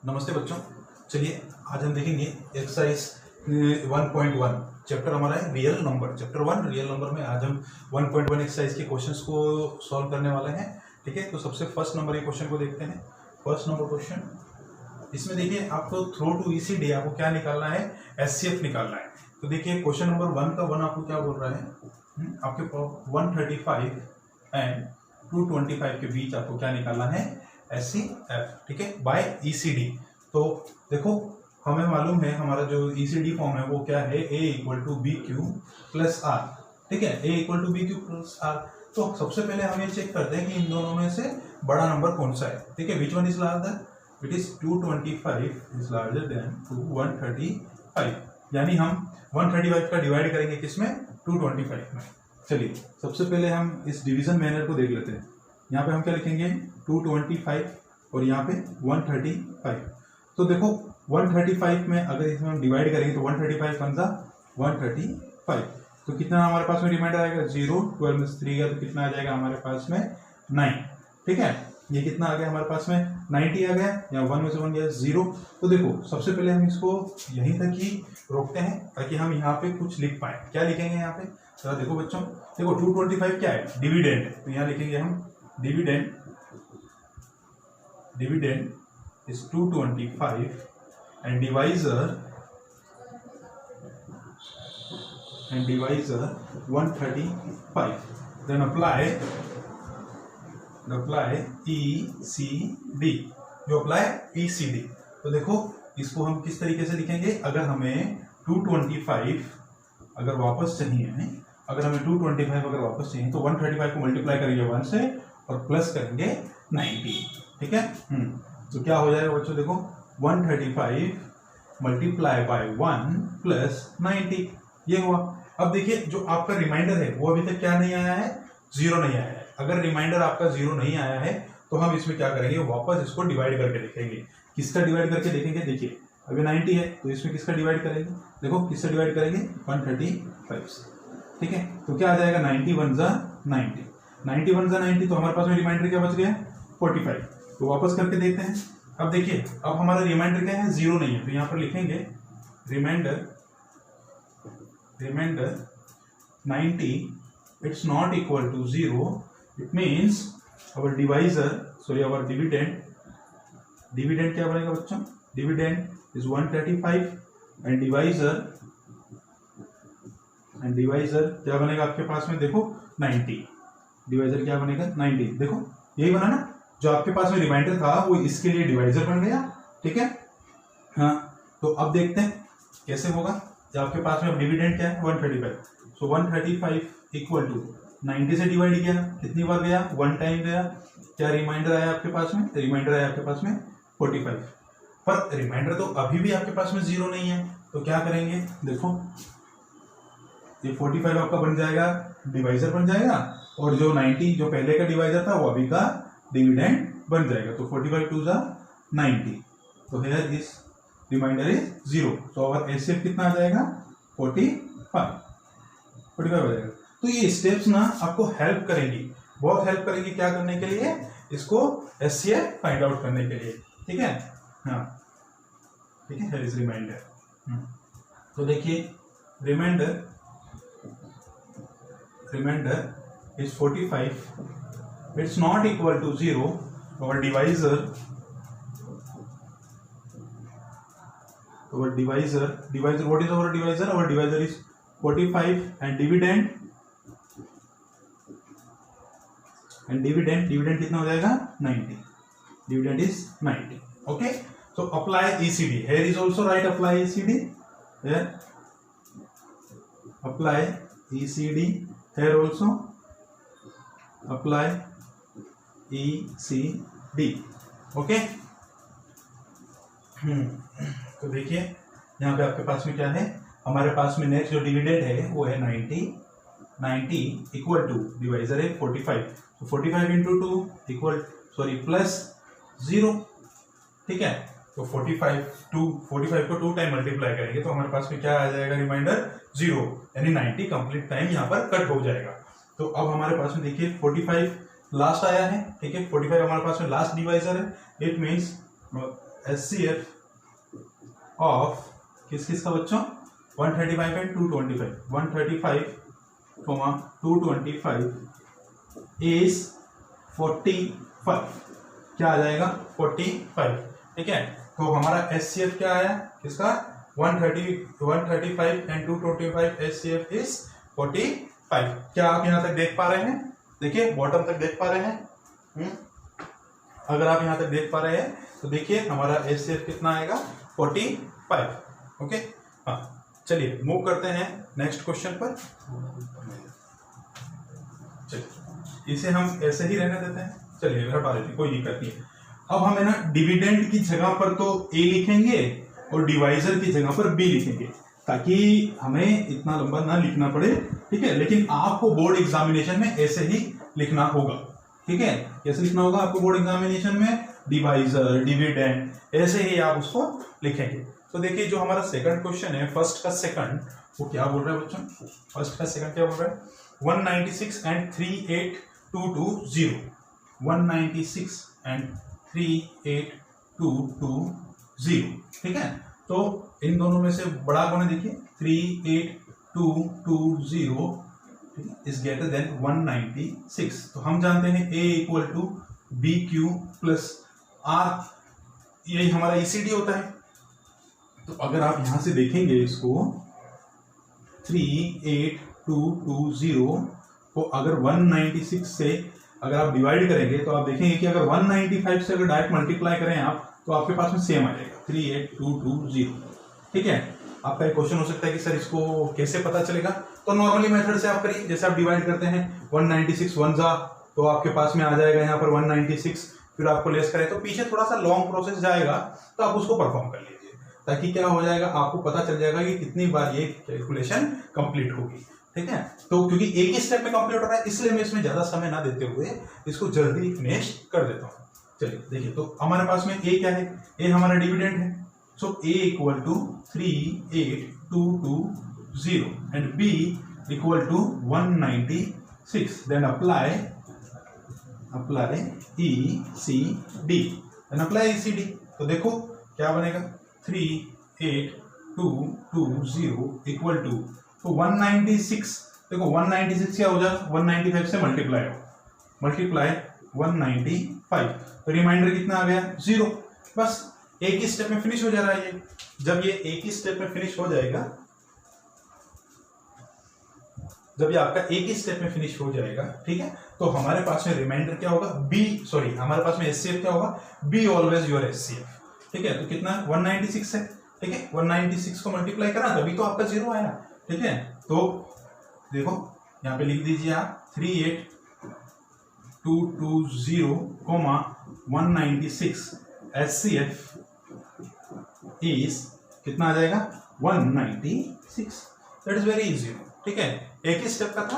नमस्ते बच्चों। चलिए आज हम देखेंगे एक्सरसाइज 1.1 चैप्टर हमारा है real number. Chapter 1 real number में आज हम 1.1 एक्सरसाइज के क्वेश्चंस को सॉल्व करने वाले हैं। ठीक है, तो सबसे फर्स्ट नंबर ये क्वेश्चन को देखते हैं। फर्स्ट नंबर क्वेश्चन, इसमें देखिए आपको थ्रो टू ईसीडी आपको क्या निकालना है, एचसीएफ निकालना है। तो देखिए क्वेश्चन नंबर 1 का 1 आपको क्या बोल रहा है, आपके 135 एंड 225 के बीच आपको क्या निकालना है, एचसीएफ। ठीक है, बाय ईसीडी। तो देखो हमें मालूम है हमारा जो ईसीडी फॉर्म है वो क्या है, A equal to B Q plus R. ठीक है, A equal to B Q plus are. तो सबसे पहले हम ये चेक करते हैं कि इन दोनों में से बड़ा नंबर कौन सा है। ठीक है, विच one is larger, it is 225 is larger than 135। यानी हम 135 का डिवाइड करेंगे किसमें, 225 में। चलिए सबसे पहले हम इस डिवीजन मैनर को देख लेते हैं। यहाँ पे हम क्या लिखेंगे, 225 और यहाँ पे 135। तो देखो 135 में अगर इसमें हम डिवाइड करेंगे तो 135 बन जा 135। तो कितना हमारे पास में रिमाइंडर आएगा, 0, 12 में 3 गया तो कितना आ जाएगा हमारे पास में 9। ठीक है, ये कितना आ गया हमारे पास में 90 आ गया, या 1 में से 1 गया 0। तो देखो सबसे पहले हम इसको यहीं तक ही रोकते हैं ताकि हम यहाँ पे कुछ लिख पाए। क्या लिखेंगे यहाँ पे, जरा देखो बच्चों, देखो 225 क्या है, डिविडेंड। तो यहाँ लिखेंगे हम dividend, dividend is 225 and divisor 135. Then apply ECD। जो apply ECD, तो देखो इसको हम किस तरीके से लिखेंगे, अगर हमें 225 अगर वापस चाहिए, अगर हमें 225 अगर वापस चाहिए तो 135 को मल्टीप्लाई करेंगे 1 से और प्लस करेंगे 90। ठीक है, तो क्या हो जाएगा बच्चों, देखो 135 मल्टीप्लाई बाय 1 प्लस 90, ये हुआ। अब देखिए जो आपका रिमाइंडर है वो अभी तक क्या नहीं आया है, 0 नहीं आया है। अगर रिमाइंडर आपका 0 नहीं आया है तो हम इसमें क्या करेंगे, वापस इसको डिवाइड करके देखेंगे। किसका डिवाइड करके देखेंगे, देखिए अभी 90 है तो इसमें किसका डिवाइड करेंगे, देखो किससे डिवाइड करेंगे, 135 से। ठीक है, तो क्या आ जाएगा 90 1 जा 90, 90 1 जा 90। तो हमारे पास में रिमाइंडर क्या बच गया, 45। तो वापस करके देखते हैं। अब देखिए अब हमारा रिमाइंडर क्या है, 0 नहीं है, तो यहाँ पर लिखेंगे remainder 90 it's not equal to 0। It means our divisor, sorry our dividend, dividend क्या बनेगा बच्चों, डिविडेंड इज 135 एंड डिवाइजर क्या बनेगा आपके पास में, देखो 90। डिवाइजर क्या बनेगा 90, देखो यही बना ना, जो आपके पास में रिमाइंडर था वो इसके लिए डिवाइजर बन गया। ठीक है, हाँ तो अब देखते हैं कैसे होगा। जब आपके पास में डिविडेंड क्या है 135, सो 135 इक्वल टू 90 से डिवाइड किया, कितनी बार गया, 1 टाइम गया। क्या रिमाइंडर आया आपके पास में, रिमाइंडर आया आपके पास में 45। पर रिमाइंडर तो अभी भी आपके पास में 0 नहीं है, तो क्या करेंगे, देखो ये 45 आपका बन जाएगा डिवाइजर बन जाएगा, और जो 90 जो पहले का डिवाइजर था वो अभी का डिविडेंड बन जाएगा। तो 45 2 जा 90, तो हियर इज रिमाइंडर इज 0। तो अवर एचसीएफ कितना आ जाएगा, 45 आ जाएगा। तो ये स्टेप्स ना आपको हेल्प करेंगी, बहुत हेल्प करेंगी, क्या करने के लिए, इसको एचसीएफ फाइंड आउट करने के लिए। ठीक है, हाँ ठीक है, हियर इज रिमाइंडर। तो देखिए remainder is 45, it's not equal to 0. Our divisor what is our divisor, our divisor is 45 and dividend कितना हो जाएगा 90, dividend is 90. Okay, so apply ECD, here is also right, apply ECD here, apply ECD here also, apply ECD. Okay, तो देखिए यहाँ पे आपके पास में क्या है, हमारे पास में नेक्स्ट जो डिविडेंड है वो है 90 इक्वल टू डिवाइजर है 45, तो 45 इंटू 2 इक्वल सॉरी प्लस 0। ठीक है, तो 45 को 2 टाइम मल्टीप्लाई करेंगे तो हमारे पास में क्या आ जाएगा, रिमाइंडर 0, यानी 90 कंप्लीट टाइम यहाँ पर कट हो जाएगा। तो अब हमारे पास में देखिए 45 लास्ट आया है। ठीक है, 45 हमारे पास में लास्ट डिवाइजर है। इट मीन्स HCF ऑफ किस किस का बच्चों 135 एंड 225 135 225 इज 45 क्या आ जाएगा 45 ठीक है। तो हमारा HCF क्या आया किसका 135 एंड 225 HCF इज 45। क्या आप यहां तक देख पा रहे हैं देखिए बॉटम तक देख पा रहे हैं अगर आप यहां तक देख पा रहे हैं तो देखिए हमारा HCF कितना आएगा 45 ओके। हाँ चलिए मूव करते हैं नेक्स्ट क्वेश्चन पर। चलिए इसे हम ऐसे ही रहने देते हैं चलिए हटा देते हैं कोई दिक्कत नहीं है। अब हम है ना डिविडेंड की जगह पर तो A लिखेंगे और डिवाइजर की जगह पर B लिखेंगे ताकि हमें इतना लंबा ना लिखना पड़े ठीक है। लेकिन आपको बोर्ड एग्जामिनेशन में ऐसे ही लिखना होगा ठीक है। कैसे लिखना होगा आपको बोर्ड एग्जामिनेशन में डिवाइजर डिविडेंड ऐसे ही आप उसको लिखेंगे। तो देखिए जो हमारा सेकंड क्वेश्चन है फर्स्ट का सेकंड वो क्या बोल रहा है बच्चों फर्स्ट का सेकंड क्या बोल रहा है 196 एंड 38220 196 एंड 38220 ठीक है। तो इन दोनों में से बड़ा कौन है देखिए 38220 इज ग्रेटर देन 196। तो हम जानते हैं A equal to B Q plus r यही हमारा ECD होता है। तो अगर आप यहां से देखेंगे इसको 38220 को अगर 196 से अगर आप डिवाइड करेंगे तो आप देखेंगे कि अगर 195 से अगर डायरेक्ट मल्टीप्लाई करें आप तो आपके पास में सेम आ जाएगा 38220 ठीक है। आपका एक क्वेश्चन हो सकता है कि सर इसको कैसे पता चलेगा। तो नॉर्मली मेथड से आप करिए जैसे आप डिवाइड करते हैं 196 वन जा तो आपके पास में आ जाएगा यहाँ पर 196 फिर आपको लेस करें तो पीछे थोड़ा सा लॉन्ग प्रोसेस जाएगा तो आप उसको परफॉर्म कर लीजिए ताकि क्या हो जाएगा आपको पता चल जाएगा कि कितनी बार ये कैलकुलेशन कंप्लीट होगी ठीक है। तो क्योंकि एक ही स्टेप में कंप्लीट हो रहा है इसलिए मैं इसमें ज्यादा समय ना देते हुए इसको जल्दी फिनिश कर देता हूँ। चलिए देखिए तो हमारे पास में A क्या है A हमारा डिविडेंड है so A equal to 38220 and B equal to 196 then apply ECD then apply ECD। तो देखो क्या बनेगा 38220 इक्वल टू तो 196 देखो 196 क्या हो जाएगा 195 से मल्टीप्लाई 195 तो रिमाइंडर कितना आ गया 0 बस एक ही स्टेप में फिनिश हो जा रहा है ये। जब ये एक ही स्टेप में फिनिश हो जाएगा जब ये आपका एक ही स्टेप में फिनिश हो जाएगा ठीक है तो हमारे पास में रिमाइंडर क्या होगा हमारे पास में HCF क्या होगा B ऑलवेज योर HCF ठीक है। तो कितना 196 है ठीक है 196 को मल्टीप्लाई करा तभी तो आपका 0 आया ठीक है। तो देखो यहाँ पे लिख दीजिए आप 38220 196 HCF इज कितना आ जाएगा 196 दैट इज वेरी इजी ठीक है। एक ही स्टेप का था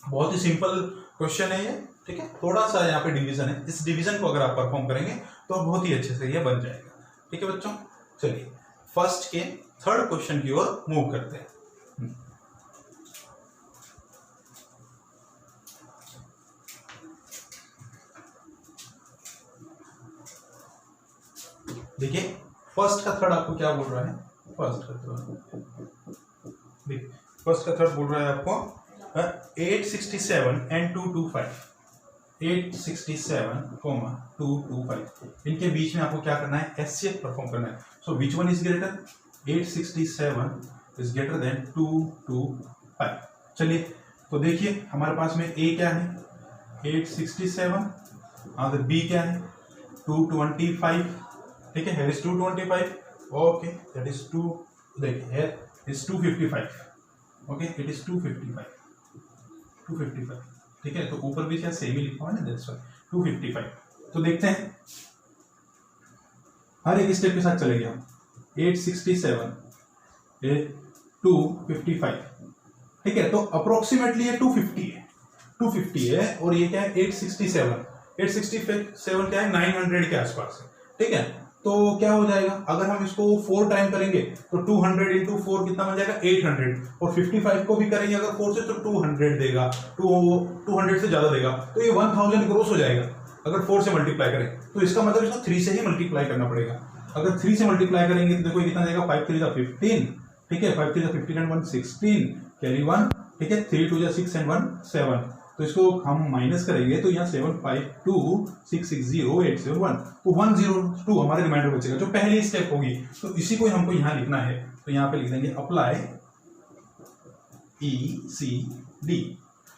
बहुत ही सिंपल क्वेश्चन है ये ठीक है। थोड़ा सा यहाँ पे डिवीजन है इस डिवीजन को अगर आप परफॉर्म करेंगे तो बहुत ही अच्छे से ये बन जाएगा ठीक है बच्चों। चलिए फर्स्ट के थर्ड क्वेश्चन की ओर मूव करते हैं। देखिए फर्स्ट का थर्ड आपको क्या बोल रहा है फर्स्ट का थर्ड बोल रहा है आपको 867 एंड 225 867, 225 इनके बीच में आपको क्या करना है HCF परफॉर्म करना है। So which one is greater 867 is greater than 225। चलिए तो देखिए हमारे पास में A क्या है 867 और B क्या है 225 ठीक है। here is 225 okay that is 2 देखिए here is 255 okay it is 255 ठीक है। तो ऊपर भी क्या सेम ही लिखा हुआ है ना दैट्स व्हाई 255। तो देखते हैं हर एक स्टेप के साथ चलेंगे हम 867 255 ठीक है। तो अप्रोक्सीमेटली ये 250 है और ये क्या है 867 क्या है 900 के आसपास है ठीक है। तो क्या हो जाएगा अगर हम इसको 4 टाइम करेंगे तो 200 इंटू 4 कितना बन जाएगा 800 और 55 को भी करेंगे अगर 4 से तो 200 देगा 200 से ज्यादा देगा तो ये 1000 क्रॉस हो जाएगा अगर 4 से मल्टीप्लाई करें तो इसका मतलब इसको 3 से ही मल्टीप्लाई करना पड़ेगा। अगर 3 से मल्टीप्लाई करेंगे तो देखो ये कितना जाएगा, 5 3 जा 15, ठीक है, 5 3 जा 15 एंड 1 16, कैरी 1, ठीक है, 3 2 जा 6 एंड 1 7। तो इसको हम माइनस करेंगे तो यहाँ 7 5 2 6 6 0 8 7 1, तो 102 हमारे रिमाइंडर बचेगा जो पहली स्टेप होगी। तो इसी को हमको यहाँ लिखना है, तो यहाँ पे लिख देंगे अप्लाई ECD।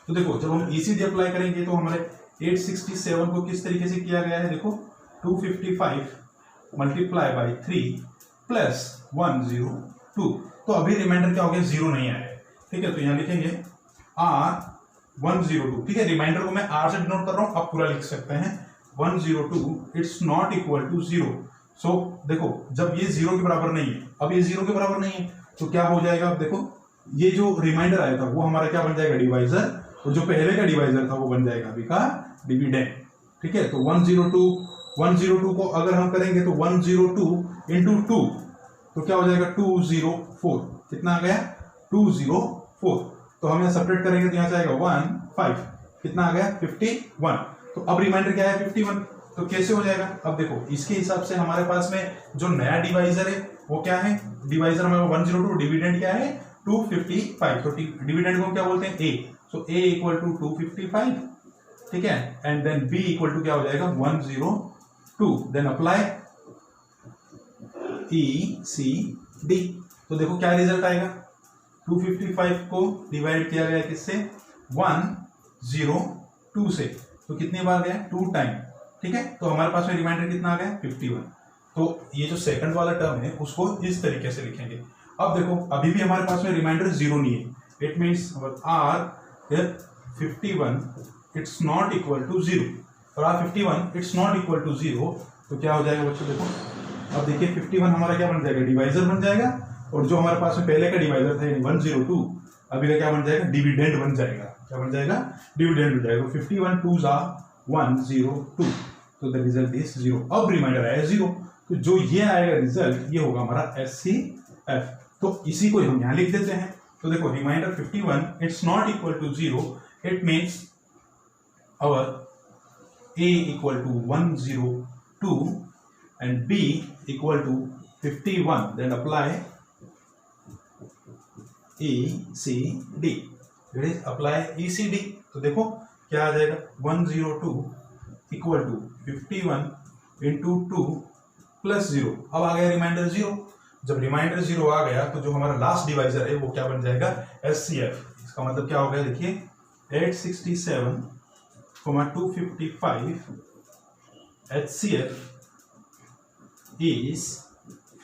तो देखो जब हम ECD अप्लाई करेंगे तो हमारे 867 को किस तरीके से किया गया है, देखो 255 मल्टीप्लाई बाई 3 प्लस 102। तो अभी रिमाइंडर क्या हो गया, 0 नहीं आया है, ठीक है। तो यहाँ लिखेंगे R102, ठीक है। रिमाइंडर को मैं R से डिनोट कर रहा हूं, आप पूरा लिख सकते हैं 102 इट्स नॉट इक्वल टू 0। सो देखो जब ये 0 के बराबर नहीं है, अब ये 0 के बराबर नहीं है तो क्या हो जाएगा, अब देखो ये जो रिमाइंडर आया था वो हमारा क्या बन जाएगा, डिवाइजर, और जो पहले का डिवाइजर था वो बन जाएगा अभी का डिविडेंड, ठीक है। तो 102 को अगर हम करेंगे तो 102 इंटू 2 तो क्या हो जाएगा 204, कितना आ गया 204। तो हम यहाँ सेपरेट करेंगे तो यहाँ से आएगा 15, कितना आ गया 51। तो अब रिमाइंडर क्या है 51। तो कैसे हो जाएगा, अब देखो इसके हिसाब से हमारे पास में जो नया डिवाइजर है वो क्या है, डिवाइजर हमारा 102, डिविडेंड क्या है 255। तो डिविडेंड को क्या बोलते हैं A, so A equal to 255, ठीक है, and then B equal to क्या हो जाएगा 102, देन अप्लाई ECD। तो देखो क्या रिजल्ट आएगा, 255 को डिवाइड किया गया किससे, 102 से, तो कितनी बार गया 2 टाइम, ठीक है। तो हमारे पास में रिमाइंडर कितना आ गया 51। तो ये जो सेकंड वाला टर्म है उसको इस तरीके से लिखेंगे। अब देखो अभी भी हमारे पास में रिमाइंडर 0 नहीं है, it means R51 it's not equal to 0, और R51 it's not equal to 0, तो क्या हो जाएगा बच्चों, देखो अब देखिए 51 हमारा क्या बन जाएगा, डिवाइजर बन जाएगा, और जो हमारे पास में पहले का डिवाइजर था 102 अभी का क्या बन जाएगा, डिविडेंड बन जाएगा, क्या बन जाएगा, डिविडेंड बन जाएगा। 51 2 जा 102, तो द रिजल्ट इज 0। अब रिमाइंडर आया 0, तो जो ये आएगा रिजल्ट ये होगा हमारा SCF। तो इसी को हम यहाँ लिख देते हैं। तो देखो remainder 51 it's not equal to 0, it means our A equal to 102 and B equal to 51, then apply ECD, that is apply ECD। तो देखो क्या आ जाएगा 102 इक्वल टू 51 इंटू 2 प्लस 0। अब आ गया रिमाइंडर 0। जब रिमाइंडर 0 आ गया तो जो हमारा लास्ट डिवाइजर है वो क्या बन जाएगा SCF। इसका मतलब क्या हो गया, देखिए 867 255 HCF is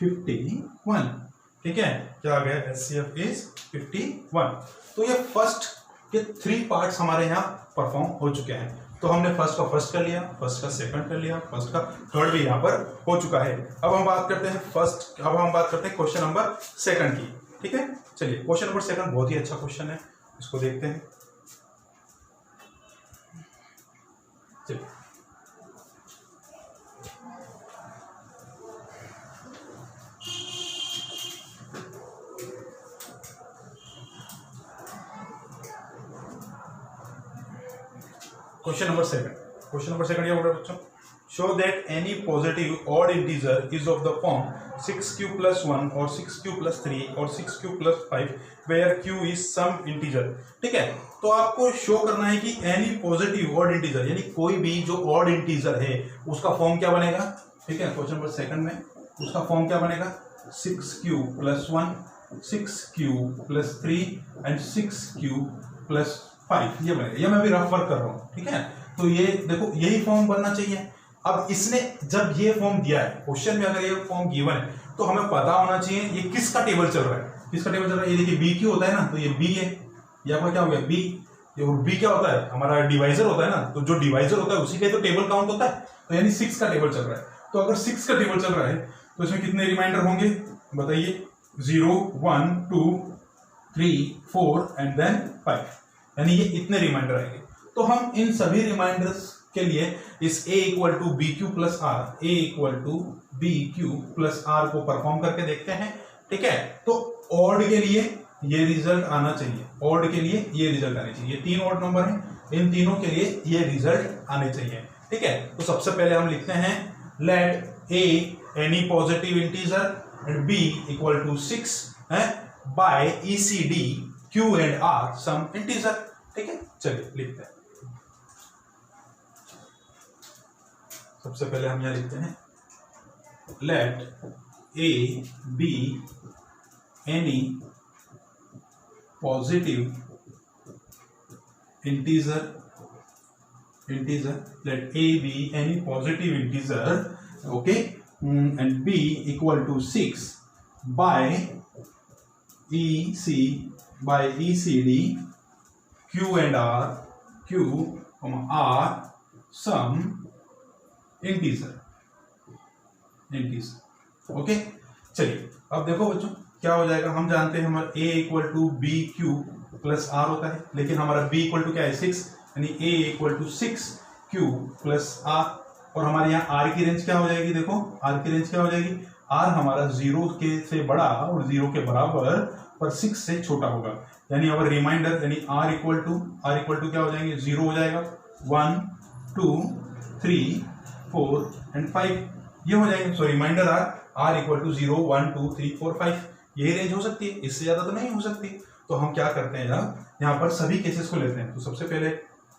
51, ठीक है, क्या आ गया HCF is 51। तो ये फर्स्ट के 3 पार्ट्स हमारे यहाँ परफॉर्म हो चुके हैं। तो हमने फर्स्ट का फर्स्ट कर लिया, फर्स्ट का सेकंड कर लिया, फर्स्ट का थर्ड भी यहाँ पर हो चुका है। अब हम बात करते हैं क्वेश्चन नंबर सेकंड की, ठीक है। चलिए क्वेश्चन नंबर सेकंड बहुत ही अच्छा क्वेश्चन है, इसको देखते हैं। चलिए क्वेश्चन नंबर सेकंड ये बोल रहा है बच्चों, show that any positive odd integer is of the form 6q + 1 और 6q + 3 और 6q + 5 where q is some integer, ठीक है। तो आपको शो करना है कि एनी पॉजिटिव ऑड इंटीजर, यानी कोई भी जो ऑड इंटीजर है उसका फॉर्म क्या बनेगा, ठीक है। क्वेश्चन नंबर सेकंड में उसका फॉर्म क्या बनेगा, 6q + 1 6q + 3 एंड 6q + 5, ये बनेगा। ये मैं भी रफ वर्क कर रहा हूँ, ठीक है। तो ये देखो यही फॉर्म बनना चाहिए। अब इसने जब ये फॉर्म दिया है क्वेश्चन में, अगर ये फॉर्म गिवन है तो हमें पता होना चाहिए ये किसका टेबल चल रहा है, किसका टेबल चल रहा है। ये देखिए BQ होता है ना, तो ये B है, ये आपका क्या हो गया B। ये B क्या होता है, हमारा डिवाइजर होता है ना, तो जो डिवाइजर होता है उसी का तो टेबल काउंट होता है। तो यानी 6 का टेबल चल रहा है। तो अगर 6 का टेबल चल रहा है तो इसमें कितने रिमाइंडर होंगे बताइए, 0 1 2 3 4 एंड देन 5, यानी ये इतने रिमाइंडर आएंगे। तो हम इन सभी रिमाइंडर्स के लिए इस A = BQ + R, A = BQ + R को परफॉर्म करके देखते हैं, ठीक है। तो ऑड के लिए ये रिजल्ट आना चाहिए, ऑड के लिए ये रिजल्ट आने चाहिए। 3 ऑड नंबर हैं, इन तीनों के लिए ये रिजल्ट आने चाहिए, ठीक है। तो सबसे पहले हम लिखते हैं let a any positive integer and b equal to 6 है by ECD Q and R some integer. ठीक है, चलिए लिखते हैं। सबसे पहले हम यहां लिखते हैं let a b any positive integer let a be any positive integer, okay, and b equal to 6 by ECD Q and R some integer, okay। चलिए अब देखो बच्चों क्या हो जाएगा, हम जानते हैं हमारा a equal to B Q plus r होता है, लेकिन हमारा b इक्वल टू क्या है 6, यानी a equal to 6 q plus आर। और हमारे यहाँ r की रेंज क्या हो जाएगी, देखो r की रेंज क्या हो जाएगी, r हमारा 0 के से बड़ा और 0 के बराबर पर 6 से छोटा होगा, यानी अवर रिमाइंडर यानी r इक्वल टू क्या हो जाएंगे 0 हो जाएगा, 1 2 3 4 एंड 5 ये हो जाएंगे। सो रिमाइंडर r इक्वल टू 0 1 2 3 4 5 यही रेंज हो सकती है, इससे ज्यादा तो नहीं हो सकती। तो हम क्या करते हैं यहाँ पर सभी केसेस को लेते हैं। तो सबसे पहले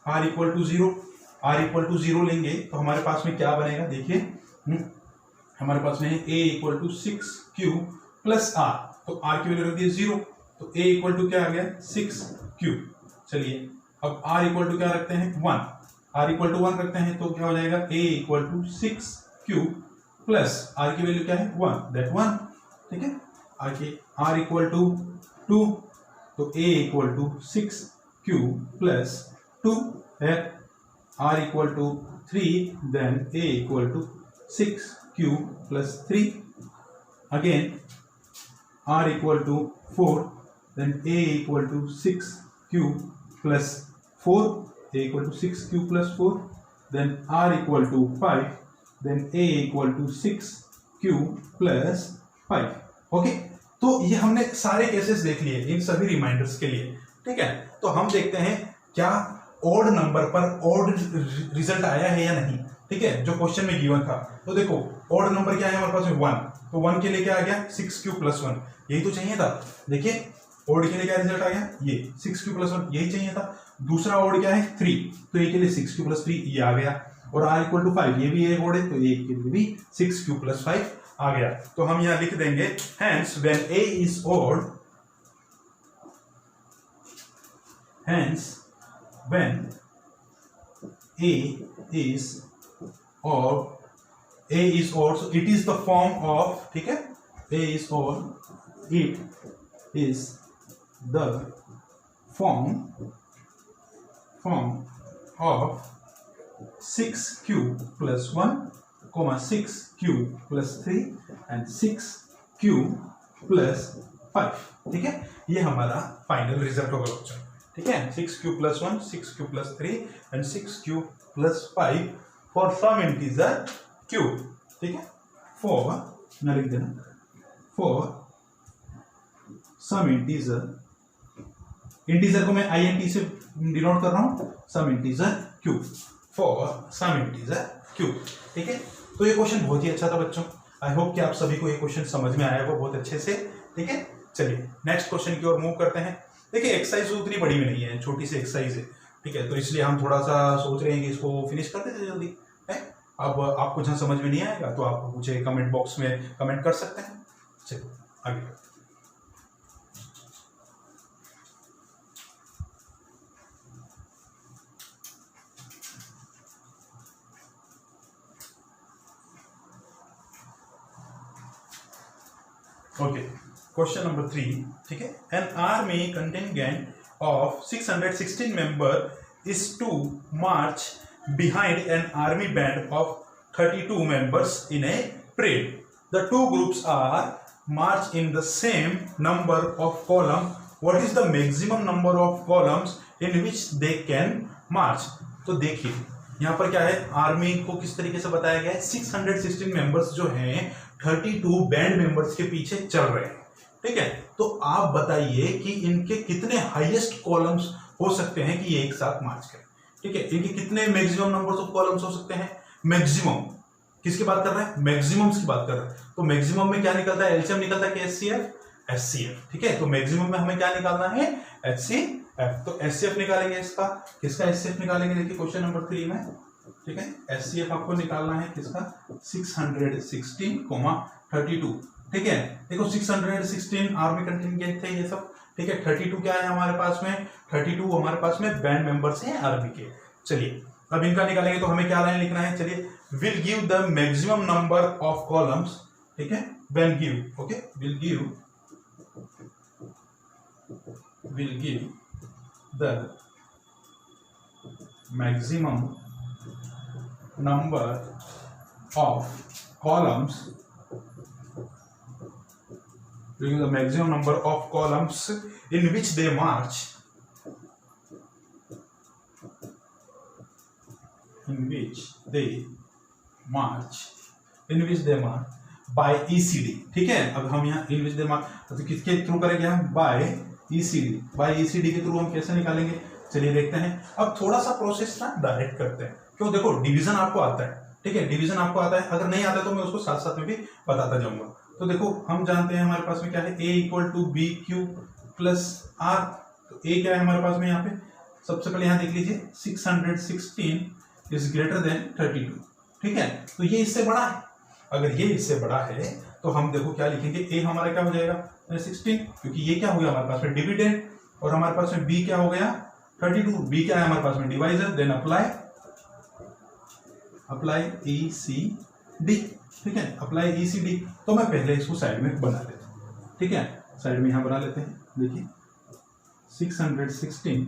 r इक्वल टू 0 लेंगे तो हमारे पास में क्या बनेगा, देखिए हमारे पास में a equal to 6q plus r, तो r की वैल्यू रख दी 0, तो a इक्वल टू क्या आ गया 6q। चलिए अब r इक्वल टू क्या रखते हैं 1, r इक्वल टू 1 रखते हैं तो क्या हो जाएगा a equal to 6q plus r की वैल्यू क्या है 1 दैट 1। ठीक है, r इक्वल टू 2 तो a equal to 6q plus 2 है, r equal to 3 then a equal to 6q plus 3, again r equal to 4 then a equal to 6q plus 4, a equal to 6q plus 4 then r equal to 5 then a equal to 6q plus 5। Okay, तो ये हमने सारे cases देख लिए इन सभी reminders के लिए। ठीक है, तो हम देखते हैं क्या ऑड नंबर पर ऑड रिजल्ट आया है या नहीं। ठीक है, जो क्वेश्चन में गिवन था, तो देखो ऑड नंबर क्या है हमारे पास में 1, तो 1 के लिए क्या आ गया 6q प्लस 1, यही तो चाहिए था। देखिए ऑड के लिए क्या रिजल्ट आ गया, ये 6q प्लस 1 यही चाहिए था। दूसरा ऑड क्या है 3, तो ए के लिए 6q प्लस 3 ये आ गया, और r इक्वल टू 5 ये भी एक ऑड है तो ए के लिए भी 6q प्लस 5 आ गया। तो हम यहां लिख देंगे hence when a is odd, hence when a is odd, so it is the form of, ठीक है, a is odd, it is the form of 6q plus 1 6q plus 3 and 6q plus 5। ठीक है, ये हमारा final result होगा बच्चों। ठीक है, 6q plus 1 6q plus 3 and 6q plus 5 for some integer q। ठीक है, for ना लिख देना, for some इंटीजर को मैं int से डिनोट कर रहा हूं, some integer q, for some integer q। ठीक है, तो ये क्वेश्चन बहुत ही अच्छा था बच्चों। आई होप कि आप सभी को ये क्वेश्चन समझ में आया होगा बहुत अच्छे से। ठीक है, चलिए नेक्स्ट क्वेश्चन की ओर मूव करते हैं। देखिए एक्सरसाइज उतनी बड़ी भी नहीं है, छोटी सी एक्सरसाइज है। ठीक है, तो इसलिए हम थोड़ा सा सोच रहे हैं कि इसको फिनिश कर देते जल्दी है। अब आपको जहाँ समझ में नहीं आएगा तो आप मुझे कमेंट बॉक्स में कमेंट कर सकते हैं। चलिए आगे। Okay, question number 3। ठीक है, an army contingent of 616 member is to march behind an army band of 32 members in a parade. The two groups are march in the same number of columns. What is the maximum number of columns in which they can march? तो देखिए यहाँ पर क्या है, army को किस तरीके से बताया गया है, 616 मेंबर्स जो हैं 32 बैंड मेंबर्स के पीछे चल रहे हैं। ठीक है, तो आप बताइए कि इनके कितने हाईएस्ट कॉलम्स हो सकते हैं कि ये एक साथ मार्च करें। ठीक है, इनके कितने मैक्सिमम नंबर्स ऑफ कॉलम्स हो सकते हैं? मैक्सिमम किसकी बात कर रहे हैं? मैक्सिमम्स की बात कर रहे हैं। तो मैक्सिमम में क्या निकलता है? एलसीएम निकलता है कि एचसीएफ? एचसीएफ। ठीक है, तो मैक्सिमम में हमें क्या निकालना है? एचसीएफ। तो एचसीएफ निकालेंगे इसका, किसका एचसीएफ निकालेंगे? देखिए क्वेश्चन नंबर 3 में, ठीक है, एचसीएफ आपको निकालना है किसका? 616,32। ठीक है, देखो 616 आर्मी कंटिजेंट थे ये सब। ठीक है, 32 क्या है हमारे पास में? 32 हमारे पास में बैंड मेंबर्स हैं आर्मी के। चलिए अब इनका निकालेंगे तो हमें क्या लाइन लिखना है? चलिए, will give the maximum number of columns, ठीक है, when give, okay, will give the maximum number of columns, the maximum number of columns in which they march, by ECD। ठीक है, अब हम यहाँ in which they march तो किसके through करेंगे हम? by ECD के थ्रू हम कैसे निकालेंगे? चलिए देखते हैं। अब थोड़ा सा प्रोसेस ना डायरेक्ट करते हैं, क्यों? देखो डिवीजन आपको आता है, ठीक है, डिवीजन आपको आता है, अगर नहीं आता तो मैं उसको साथ साथ में भी बताता जाऊंगा। तो देखो हम जानते हैं हमारे पास में क्या है? A equal to B Q plus are. तो A क्या है हमारे पास में यहाँ पे? सबसे पहले यहाँ देख लीजिए, 616 इज ग्रेटर देन 32। ठीक है, तो ये इससे बड़ा है। अगर ये इससे बड़ा है तो हम देखो क्या लिखेंगे? A हमारा क्या हो जाएगा? 16, क्योंकि ये क्या हो गया हमारे पास में? डिविडेंड। और हमारे पास में B क्या हो गया? 32। B क्या है हमारे पास में? डिवाइजर। Then apply ECD। ठीक है, अप्लाई ECD। तो मैं पहले इसको साइड में बना लेता हूँ। ठीक है, साइड में यहां बना लेते हैं। देखिए 616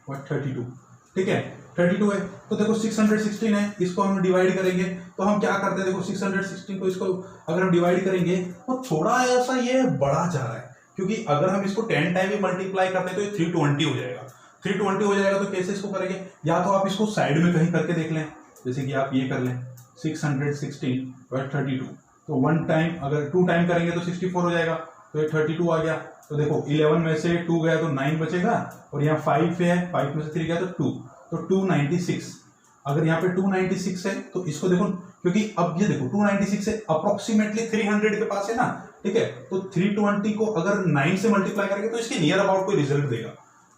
और 32। ठीक है, 32 है तो देखो 616 है, इसको हम डिवाइड करेंगे तो हम क्या करते हैं? देखो 616 को इसको अगर हम डिवाइड करेंगे तो थोड़ा ऐसा ये बढ़ा जा रहा है, क्योंकि अगर हम इसको 10 टाइम भी मल्टीप्लाई करते हैं तो ये 320 हो जाएगा। 320 हो जाएगा तो कैसे इसको करेंगे? या तो आप इसको साइड में कहीं करके देख लें, जैसे कि आप ये कर लें 616 और 32। तो 1 टाइम अगर 2 टाइम करेंगे तो 64 हो जाएगा, तो ये 32 आ गया। तो देखो 11 में से 2 गया तो 9 बचेगा, और यहाँ 5 है, 5 में से 3 गया तो 2, तो 296। अगर यहाँ पे 296 है तो इसको देखो, क्योंकि अब ये देखो 296 है, अप्रोक्सीमेटली 300 के पास है ना। ठीक है, तो 320 को अगर 9 से मल्टीप्लाई करेंगे तो इसके नियर अबाउट कोई रिजल्ट देगा।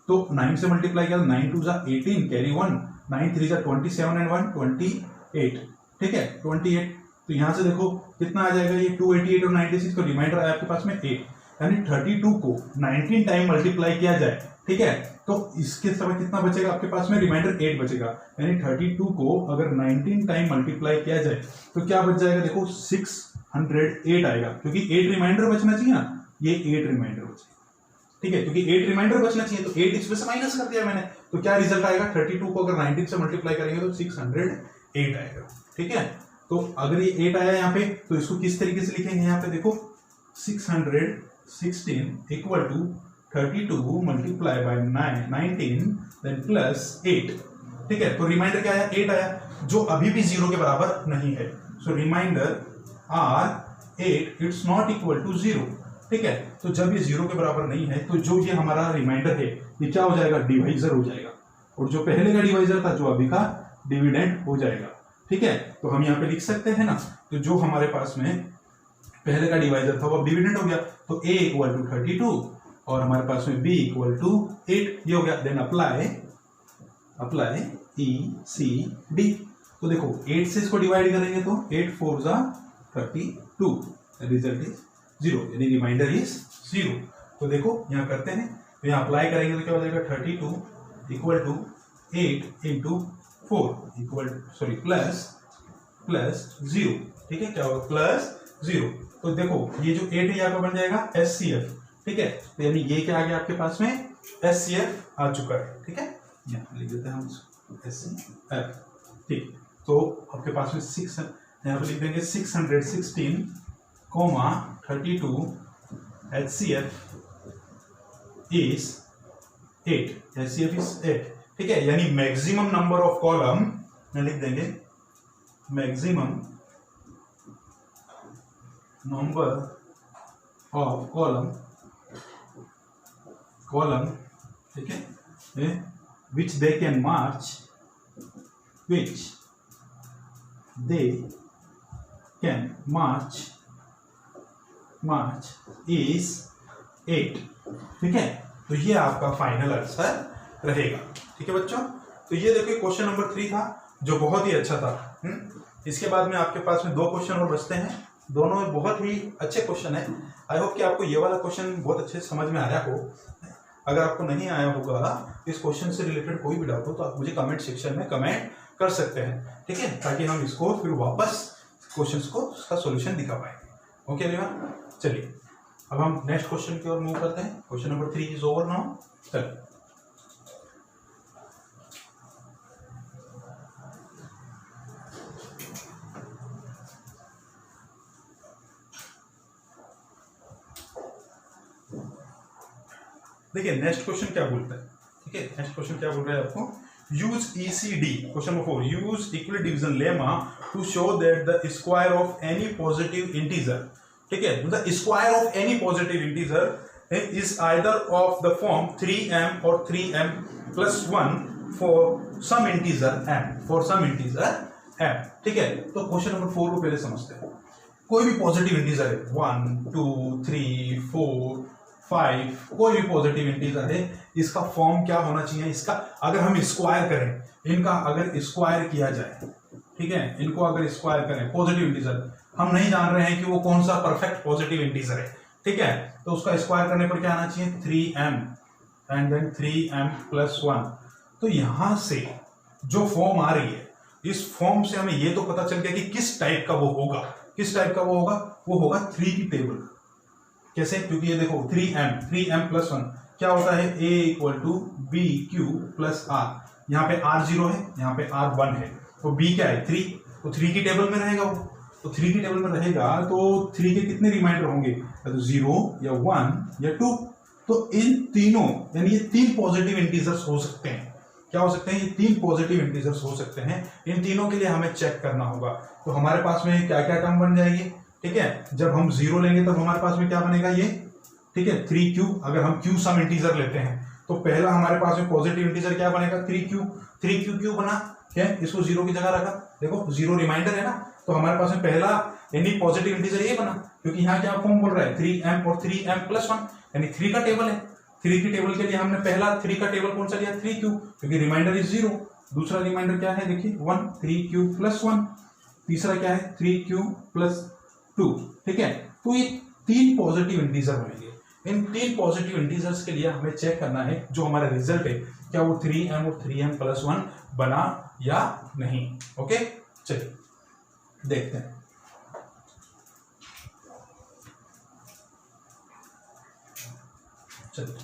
तो 9 से मल्टीप्लाई किया तो 9 2 जा 18, कैरी 1, 9 3 जा 27 एंड 1 28। ठीक है, 28। तो यहां से देखो कितना आ जाएगा? ये 288 और 96 को रिमाइंडर आया आपके पास में 8, यानी 32 को 19 टाइम मल्टीप्लाई किया जाए, ठीक है, तो इसके समय कितना बचेगा आपके पास में? रिमाइंडर 8 बचेगा। यानी 32 को अगर 19 टाइम मल्टीप्लाई किया जाए तो क्या बच जाएगा? देखो 608 आएगा, क्योंकि 8 रिमाइंडर बचना चाहिए ना, ये 8 रिमाइंडर बचेगा। ठीक है, क्योंकि 8 रिमाइंडर बचना चाहिए, तो 8 इसमें से माइनस कर दिया मैंने, तो क्या रिजल्ट आएगा? 32 को अगर 19 से मल्टीप्लाई करेंगे तो 608 आएगा। ठीक है, तो अगर ये 8 आया यहाँ पे तो इसको किस तरीके से लिखेंगे? यहाँ पे देखो 616 equal to 32 multiply by 19 then plus 8। ठीक है, तो रिमाइंडर क्या आया? 8 आया, जो अभी भी 0 के बराबर नहीं है। So remainder R 8, it's not equal to 0। ठीक है, तो जब ये 0 के बराबर नहीं है तो जो ये हमारा रिमाइंडर है ये क्या हो जाएगा? डिवाइजर हो जाएगा, और जो पहले का डिवाइजर था जो अभी का डिविडेंड हो जाएगा। ठीक है, तो हम यहाँ पे लिख सकते हैं ना, तो जो हमारे पास में पहले का डिवाइजर था वो अब डिविडेंड हो गया, तो a इक्वल टू 32 और हमारे पास में b इक्वल टू 8, ये हो गया। Then apply ECD। तो देखो 8 से इसको डिवाइड करेंगे तो 8 4 जा 32, रिजल्ट इज 0, यानी रिमाइंडर इज 0। तो देखो यहाँ करते हैं, तो यहाँ अप्लाई करेंगे तो क्या हो जाएगा? 32 equal to 8 into 4 equal plus 0। ठीक है, क्या होगा? प्लस 0। तो देखो ये जो 8 यहाँ पर बन जाएगा SCF। ठीक है, तो यानी ये क्या आ गया आपके पास में? SCF आ चुका है। ठीक है, यहाँ लिख देते हैं हम SCF। ठीक, तो आपके पास में 6 यहाँ पर लिख देंगे 616 32 HCF इज 8। HCF is 8। ठीक है, यानी मैक्सिमम नंबर ऑफ कॉलम में लिख देंगे मैक्सिमम नंबर ऑफ कॉलम। ठीक है, which they can march, which they can march is 8। ठीक है, तो ये आपका फाइनल आंसर रहेगा। ठीक है बच्चों, तो ये देखिए क्वेश्चन नंबर 3 था जो बहुत ही अच्छा था। इसके बाद में आपके पास में 2 क्वेश्चन और बचते हैं, दोनों बहुत ही अच्छे क्वेश्चन है। आई होप कि आपको ये वाला क्वेश्चन बहुत अच्छे से समझ में आया हो। अगर आपको नहीं आया होगा इस क्वेश्चन से रिलेटेड कोई भी डाउट हो तो आप मुझे कमेंट सेक्शन में कमेंट कर सकते हैं, ठीक है, ताकि हम इसको फिर वापस क्वेश्चंस को उसका सॉल्यूशन दिखा पाएंगे। ओके एवरीवन, चलिए अब हम नेक्स्ट क्वेश्चन की ओर मूव करते हैं। Question number 3 is over now. चलिए देखिए नेक्स्ट क्वेश्चन क्या बोलता है। ठीक है, नेक्स्ट क्वेश्चन क्या बोल रहा है आपको, use ECD, question number 4, use equal division lemma to show that the square of any positive integer, ठीक है, the square of any positive integer is either of the form 3m और 3m plus 1 for some integer m, for some integer m। ठीक है, तो question number 4 को पहले समझते हैं। कोई भी पॉजिटिव इंटीजर है, 1 2 3 4 5, कोई भी पॉजिटिव इंटीजर है, इसका फॉर्म क्या होना चाहिए, इसका अगर हम स्क्वायर करें, इनका अगर स्क्वायर किया जाए, ठीक है, इनको अगर स्क्वायर करें पॉजिटिव इंटीजर, हम नहीं जान रहे हैं कि वो कौन सा परफेक्ट पॉजिटिव इंटीजर है, ठीक है, तो उसका स्क्वायर करने पर क्या आना चाहिए, 3m and then 3m plus 1। तो यहां से जो फॉर्म आ रही है, इस फॉर्म से हमें ये तो पता चल गया कि किस टाइप का वो होगा, किस टाइप का वो होगा, वो होगा 3 की टेबल। कैसे, क्योंकि ये देखो 3m प्लस 1 क्या होता है, a equal to B Q plus r, यहाँ पे r0 है, यहाँ पे r1 है, तो b क्या है 3, तो 3 की टेबल में रहेगा वो, तो 3 की टेबल में रहेगा तो 3 के कितने रिमाइंडर होंगे, तो 0 या 1 या 2। तो इन तीनों यानी ये 3 पॉजिटिव इंटीजर्स हो सकते हैं। क्या हो सकते हैं, ये 3 पॉजिटिव इंटीजर्स हो सकते हैं। इन तीनों के लिए हमें चेक करना होगा। तो हमारे पास में क्या क्या टर्म बन जाएगी, ठीक है, जब हम 0 लेंगे तब हमारे पास में क्या बनेगा ये, ठीक है, 3q। अगर हम q सम इंटीजर लेते हैं तो पहला हमारे पास में पॉजिटिव इंटीजर क्या बनेगा, 3q क्यों बना, क्या इसको 0 की जगह रखा, देखो 0 रिमाइंडर है ना, तो हमारे पास में पहला यानी पॉजिटिव इंटीजर ये बना, क्योंकि यहाँ क्या फॉर्म बोल रहा है 3m और 3m प्लस 1 यानी 3 का टेबल है। 3 की टेबल के लिए हमने पहला 3 का टेबल कौन सा लिया, 3q, क्योंकि रिमाइंडर इज 0। दूसरा रिमाइंडर क्या है, देखिए 1, 3q प्लस 1। तीसरा क्या है, 3q प्लस 2। ठीक है, तो ये 3 पॉजिटिव इंटीजर बनेंगे। इन 3 पॉजिटिव इंटीजर्स के लिए हमें चेक करना है जो हमारा रिजल्ट है, क्या वो 3m और 3m प्लस 1 बना या नहीं। ओके, चलिए देखते हैं। चलिए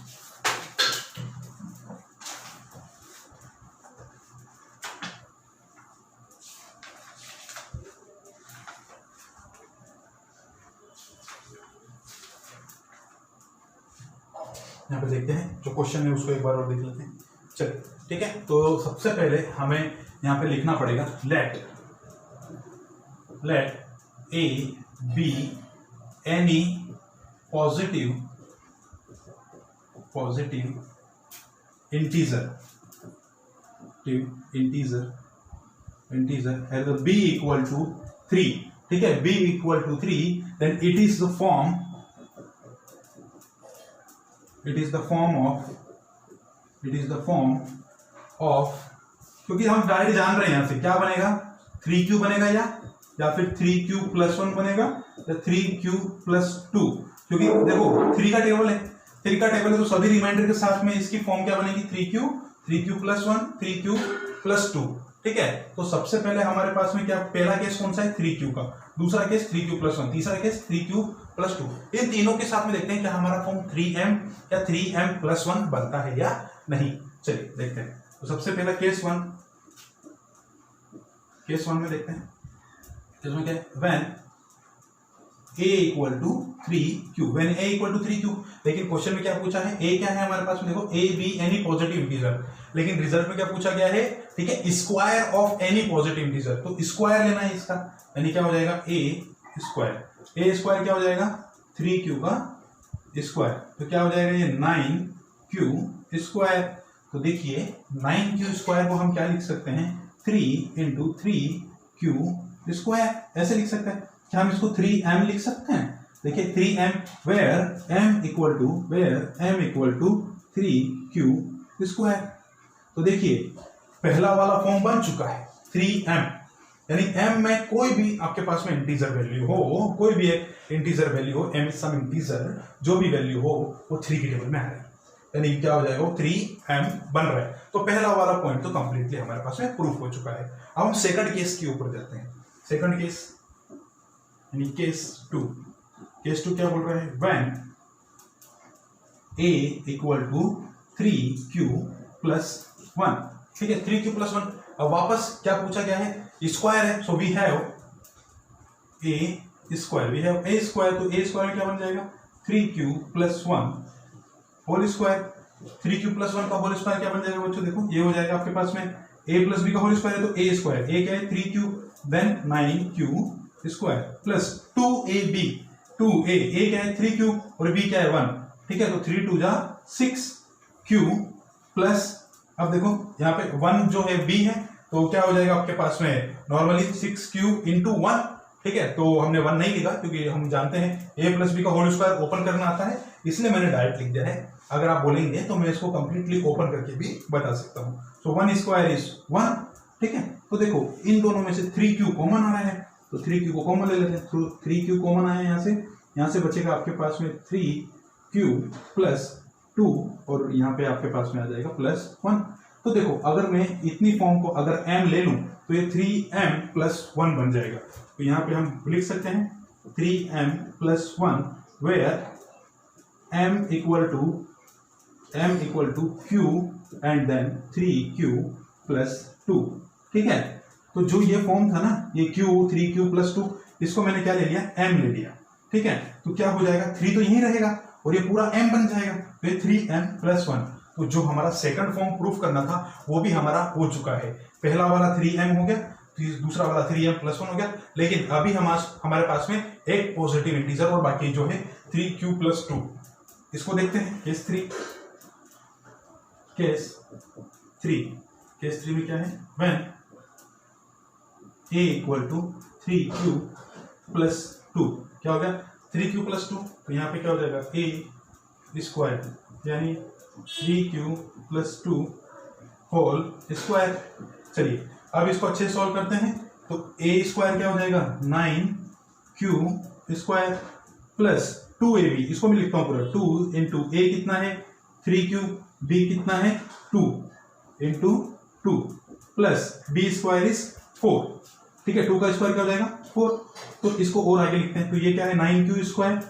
यहाँ पे देखते हैं जो क्वेश्चन है उसको एक बार और देख लेते हैं। चलिए ठीक है, तो सबसे पहले हमें यहाँ पे लिखना पड़ेगा let a b any positive integer है तो b इक्वल टू 3। ठीक है, b equal to 3 then it is the form of क्योंकि हम डायरेक्ट जान रहे हैं यहां से क्या बनेगा, 3q बनेगा या फिर 3q प्लस 1 बनेगा या 3q प्लस 2, क्योंकि देखो 3 का टेबल है, 3 का टेबल है तो सभी रिमाइंडर के साथ में इसकी फॉर्म क्या बनेगी, 3q प्लस 1 3q प्लस 2। ठीक है, तो सबसे पहले हमारे पास में क्या, पहला केस कौन सा है 3q का, दूसरा केस 3q प्लस 1, तीसरा केस 3q प्लस 2। इन तीनों के साथ में देखते हैं क्या हमारा फॉर्म 3m या 3m प्लस 1 बनता है या नहीं। चलिए देखते हैं। तो सबसे पहला केस 1 में देखते हैं, इसमें क्या है, when a equal to 3q, when a equal to 3q। लेकिन क्वेश्चन में क्या पूछा है, a क्या है हमारे पास में, देखो a b any positive integer, लेकिन रिजल्ट में क्या पूछा गया है, ठीक है, square of any positive integer, तो स्क्वायर लेना है इसका, यानी क्या हो जाएगा a स्क्वायर क्या हो जाएगा 3q का स्क्वायर, तो क्या हो जाएगा ये 9q स्क्वायर, तो तो देखिए 9q² को हम क्या लिख सकते हैं, 3 × 3q², ऐसे लिख सकते हैं। क्या हम इसको 3m लिख सकते हैं? देखिए 3m where m equal to 3q²। तो देखिए पहला वाला फॉर्म बन चुका है 3m, यानी m में कोई भी आपके पास में इंटीजर वैल्यू हो, कोई भी एक इंटीजर वैल्यू हो, m इज सम इंटीजर, जो भी वैल्यू हो वो 3 की टेबल में आ रही है, यानी क्या हो जाएगा, 3m बन रहा है। तो पहला वाला पॉइंट तो कंप्लीटली हमारे पास में प्रूफ हो चुका है। अब हम सेकंड केस के ऊपर जाते हैं। सेकंड केस यानी केस 2 क्या बोल रहा है, when a equal to 3q+1। ठीक है, 3q+1। अब वापस क्या पूछा गया है, स्क्वायर है, so we have a square, we have a square, तो a स्क्वायर क्या बन जाएगा, 3q+1 होल स्क्वायर। 3q+1 का होल स्क्वायर क्या बन जाएगा बच्चों, देखो ये हो जाएगा आपके पास में a + b का होल स्क्वायर है, तो a स्क्वायर, a क्या है 3q, then 9q² plus 2ab, 2a, a क्या है 3q और b क्या है 1। ठीक है, तो 3 2 जा 6q प्लस, अब देखो यहाँ पे 1 जो है b है, तो क्या हो जाएगा आपके पास में नॉर्मली 6q × 1। ठीक है, तो हमने 1 नहीं लिखा क्योंकि हम जानते हैं a + b का होल स्क्वायर ओपन करना आता है, इसलिए मैंने डायरेक्ट लिख दिया है। अगर आप बोलेंगे तो मैं इसको कंप्लीटली ओपन करके भी बता सकता हूँ। सो 1 स्क्वायर इज 1। ठीक है, तो देखो इन दोनों में से 3q कॉमन आ रहा है, तो 3q को कॉमन ले लेते हैं। तो 3q कॉमन आया यहाँ से बचेगा आपके पास में 3q + 2 और यहाँ पे आपके पास में आ जाएगा +1। तो देखो अगर मैं इतनी फॉर्म को अगर m ले लूं तो ये 3m+1 बन जाएगा। तो यहाँ पे हम लिख सकते हैं 3m+1 where m equal to q and then 3q+2। ठीक है, तो जो ये फॉर्म था ना, ये q 3q+2, इसको मैंने क्या ले लिया, m ले लिया। ठीक है, तो क्या हो जाएगा, 3 तो यहीं रहेगा और ये पूरा m बन जाएगा, तो ये 3m+1। तो जो हमारा सेकंड फॉर्म प्रूफ करना था वो भी हमारा हो चुका है। पहला वाला 3m हो गया, दूसरा वाला 3m+1 हो गया, लेकिन अभी हमारे पास में एक पॉजिटिव इंटीजर और बाकी जो है 3q+2। इसको देखते हैं केस 3। केस 3 में क्या है, when a equal to 3q+2, क्या हो गया 3q+2, तो यहाँ पे क्या हो जाएगा a स्क्वायर यानी 3q+2 होल स्क्वायर। चलिए अब इसको अच्छे से सॉल्व करते हैं, तो a स्क्वायर क्या हो जाएगा 9q² प्लस 2ab, इसको मैं लिखता हूँ पूरा 2 × a कितना है 3q, b कितना है 2 × 2 प्लस b² इज 4। ठीक है, 2 का स्क्वायर क्या हो जाएगा 4। तो इसको और आगे लिखते हैं, तो ये क्या है 9q²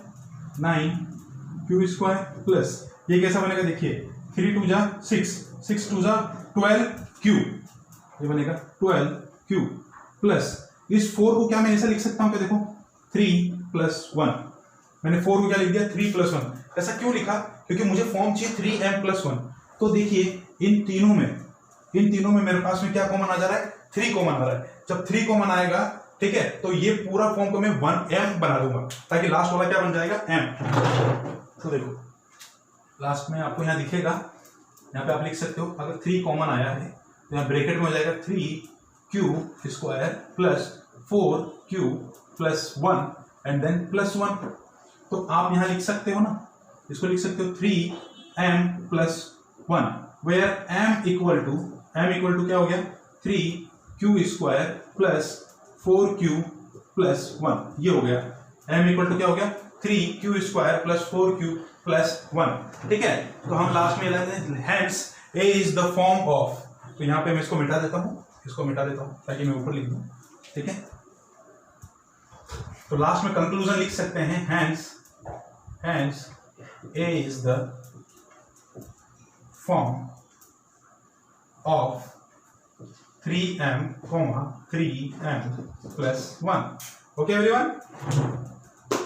प्लस ये कैसा बनेगा, देखिए 3 2 जा 6, 6 2 जा 12q, ये बनेगा 12q प्लस इस 4 को क्या मैं ऐसा लिख सकता हूँ क्या, देखो 3+1, मैंने 4 को क्या लिख दिया 3+1। ऐसा क्यों लिखा, क्योंकि मुझे फॉर्म चाहिए 3m+1। तो देखिए इन तीनों में मेरे पास में क्या कॉमन आ जा रहा है, 3 कॉमन आ रहा है। जब 3 कॉमन आएगा, ठीक है, तो ये पूरा फॉर्म को मैं 1m बना दूंगा, ताकि लास्ट वाला क्या बन जाएगा m। तो देखो लास्ट में आपको यहाँ दिखेगा, यहाँ पे आप लिख सकते हो, अगर 3 कॉमन आया है तो यहाँ ब्रैकेट में हो जाएगा 3q² plus 4q+1 and then +1। तो आप यहाँ लिख सकते हो ना, इसको लिख सकते हो 3m+1 where m equal to क्या हो गया 3q² प्लस 4q+1, ये हो गया m इक्वल टू क्या हो गया 3q² प्लस 4q+1। ठीक है, तो हम लास्ट में लेते हैं hence a is the form of, तो यहाँ पे मैं इसको मिटा देता हूँ ताकि मैं ऊपर लिख दूं। ठीक है, तो लास्ट में कंक्लूजन लिख सकते हैं hence a is the form of 3m, 3m+1। Okay everyone,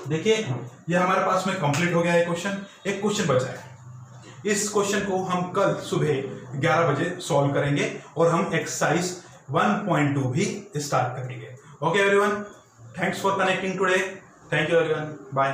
देखिए ये हमारे पास में कंप्लीट हो गया है क्वेश्चन। एक क्वेश्चन बचा है, इस क्वेश्चन को हम कल सुबह 11 बजे सॉल्व करेंगे और हम एक्सरसाइज 1.2 भी स्टार्ट करेंगे। Okay everyone, thanks for connecting today, thank you everyone, bye.